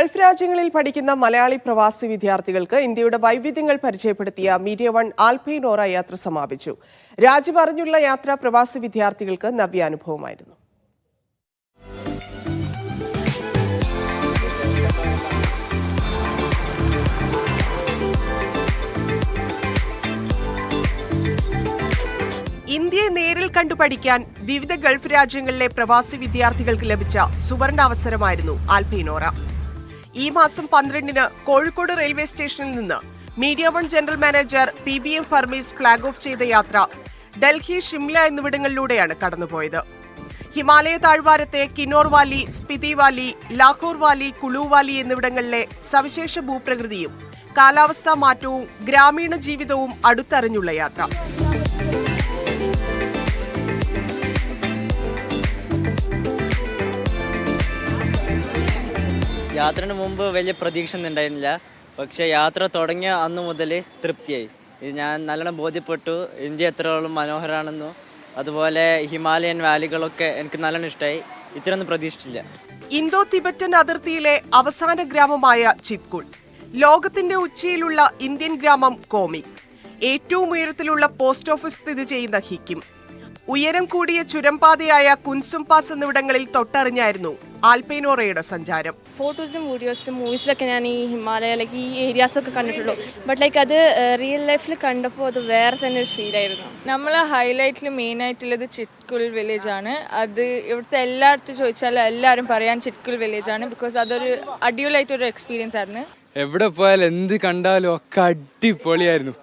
Gulf രാജ്യങ്ങളിൽ പഠിക്കുന്ന മലയാളി പ്രവാസി വിദ്യാർത്ഥികൾക്ക് ഇന്ത്യയുടെ വൈവിധ്യങ്ങൾ പരിചയപ്പെടുത്തിയ മീഡിയ വൺ ആൽപൈനോറ യാത്ര സമാപിച്ചു. രാജ്യം അറിഞ്ഞുള്ള യാത്ര പ്രവാസി വിദ്യാർത്ഥികൾക്ക് നവ്യാനുഭവമായിരുന്നു. ഇന്ത്യയെ നേരിൽ കണ്ടു പഠിക്കാൻ വിവിധ ഗൾഫ് രാജ്യങ്ങളിലെ പ്രവാസി വിദ്യാർത്ഥികൾക്ക് ലഭിച്ച സുവർണാവസരമായിരുന്നു ആൽപൈനോറ. ഈ മാസം 12-ന് കോഴിക്കോട് റെയിൽവേ സ്റ്റേഷനിൽ നിന്ന് media one general manager PBM Farmis flag off ചെയ്ത യാത്ര ഡൽഹി, ഷിംല എന്നിവിടങ്ങളിലൂടെയാണ് കടന്നുപോയത്. ഹിമാലയ താഴ്വാരത്തെ Kinnaur valley, Spiti valley, Lahaul valley, Kullu valley എന്നിവിടങ്ങളിലെ സവിശേഷ ഭൂപ്രകൃതിയും കാലാവസ്ഥാ മാറ്റവും ഗ്രാമീണ ജീവിതവും അടുത്തറിഞ്ഞുള്ള യാത്ര. യാത്രന് മുമ്പ് വലിയ പ്രതീക്ഷ ഒന്നും ഉണ്ടായിരുന്നില്ല. പക്ഷേ യാത്ര തുടങ്ങിയ അന്നു മുതൽ തൃപ്തിയായി. ഞാൻ നല്ലോണം ബോധ്യപ്പെട്ടു ഇന്ത്യ എത്രയോളം മനോഹരമാണെന്നും അതുപോലെ ഹിമാലയൻ വാലികളൊക്കെ എനിക്ക് നല്ലോണം ഇഷ്ടമായി. ഇത്രയൊന്നും പ്രതീക്ഷിച്ചില്ല. ഇന്തോ തിബറ്റൻ അതിർത്തിയിലെ അവസാന ഗ്രാമമായ ചിത്കുൾ, ലോകത്തിന്റെ ഉച്ചിയിലുള്ള ഇന്ത്യൻ ഗ്രാമം കോമി, ഏറ്റവും ഉയരത്തിലുള്ള പോസ്റ്റ് ഓഫീസ് സ്ഥിതി ചെയ്യുന്ന ഹിക്കിം, ഉയരം കൂടിയ ചുരംപാതയായ കുൻസും പാസ് എന്നിവിടങ്ങളിൽ തൊട്ടറിഞ്ഞായിരുന്നു ആൽപൈനോറയുടെ സഞ്ചാരം. ഫോട്ടോസിലും വീഡിയോസിലും മൂവീസിലൊക്കെ ഞാൻ ഈ ഹിമാലയയിലേക്ക് ഈ ഏരിയാസൊക്കെ കണ്ടിട്ടുള്ളൂ. ബട്ട് അത് റിയൽ ലൈഫിൽ കണ്ടപ്പോൾ അത് വേറെ തന്നെ ഒരു ഫീലായിരുന്നു. നമ്മൾ ഹൈലൈറ്റിൽ മെയിനായിട്ടുള്ളത് ചിത്കുൾ വില്ലേജ് ആണ്. അത് ഇവിടുത്തെ എല്ലായിടത്തും ചോദിച്ചാൽ എല്ലാവരും പറയാൻ ചിത്കുൾ വില്ലേജ് ആണ്. ബിക്കോസ് അതൊരു അടിപൊളിയായിട്ടൊരു എക്സ്പീരിയൻസ് ആയിരുന്നു. എവിടെ പോയാലും എന്ത് കണ്ടാലും ഒക്കെ അടിപൊളിയായിരുന്നു.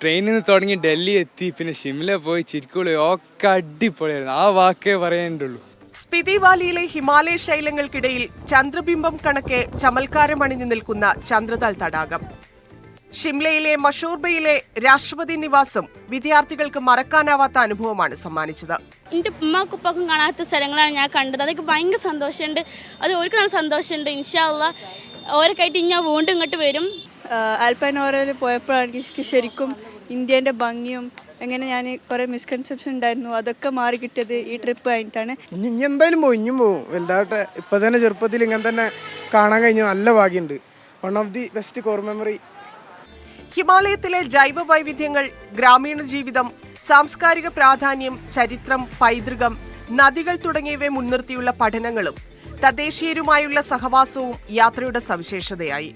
ട്രെയിനിൽ നിന്ന് തുടങ്ങി ഡൽഹി എത്തി, പിന്നെ ഷിംല പോയി, ചിത്കുൾ ഒക്കെ അടിപൊളിയായിരുന്നു. ആ വാക്കേ പറയാനുള്ളൂ. സ്പിതി വാലിയിലെ ഹിമാലയ ശൈലങ്ങൾക്കിടയിൽ ചന്ദ്രബിംബം കണക്കെ ചമൽക്കാരമണിഞ്ഞു നിൽക്കുന്ന ചന്ദ്രതാൽ തടാകം, ഷിംലയിലെ മഷൂർബയിലെ രാഷ്ട്രപതി നിവാസം വിദ്യാർത്ഥികൾക്ക് മറക്കാനാവാത്ത അനുഭവമാണ് സമ്മാനിച്ചത്. എൻ്റെ ഉമ്മാക്കും ഉപ്പാക്കും കാണാത്ത സ്ഥലങ്ങളാണ് ഞാൻ കണ്ടത്. അതൊക്കെ ഭയങ്കര സന്തോഷമുണ്ട്. അത് ഓർക്ക് നല്ല സന്തോഷമുണ്ട്. ഇൻഷാ അല്ലാഹ് ഓരൊക്കെയായിട്ട് ഞാൻ വീണ്ടും ഇങ്ങോട്ട് വരും. ആൽപൈനോറയിൽ പോയപ്പോഴാണ് എനിക്ക് ശരിക്കും ഇന്ത്യൻ്റെ ഭംഗിയും എങ്ങനെ ഞാൻ കുറേ മിസ്കൺസെപ്ഷൻ ഉണ്ടായിരുന്നു അതൊക്കെ മാറി കിട്ടിയത് ഈ ട്രിപ്പ് കഴിഞ്ഞിട്ടാണ്. ഇനി എന്തായാലും ഇനിയും പോകും വലുതാവട്ടെ. ഇപ്പം തന്നെ ചെറുപ്പത്തിൽ ഇങ്ങനെ തന്നെ കാണാൻ കഴിഞ്ഞ നല്ല ഭാഗ്യമുണ്ട്. One of the best core memory. ഹിമാലയത്തിലെ ജൈവ വൈവിധ്യങ്ങൾ, ഗ്രാമീണ ജീവിതം, സാംസ്കാരിക പ്രാധാന്യം, ചരിത്രം, പൈതൃകം, നദികൾ തുടങ്ങിയവയെ മുൻനിർത്തിയുള്ള പഠനങ്ങളും തദ്ദേശീയരുമായുള്ള സഹവാസവും യാത്രയുടെ സവിശേഷതയായി.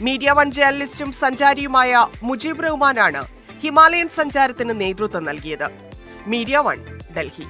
മീഡിയ വൺ ജേർണലിസ്റ്റും സഞ്ചാരിയുമായ മുജീബ് റഹ്മാനാണ് ഹിമാലയൻ സഞ്ചാരത്തിന് നേതൃത്വം നൽകിയത്. Media one, Delhi.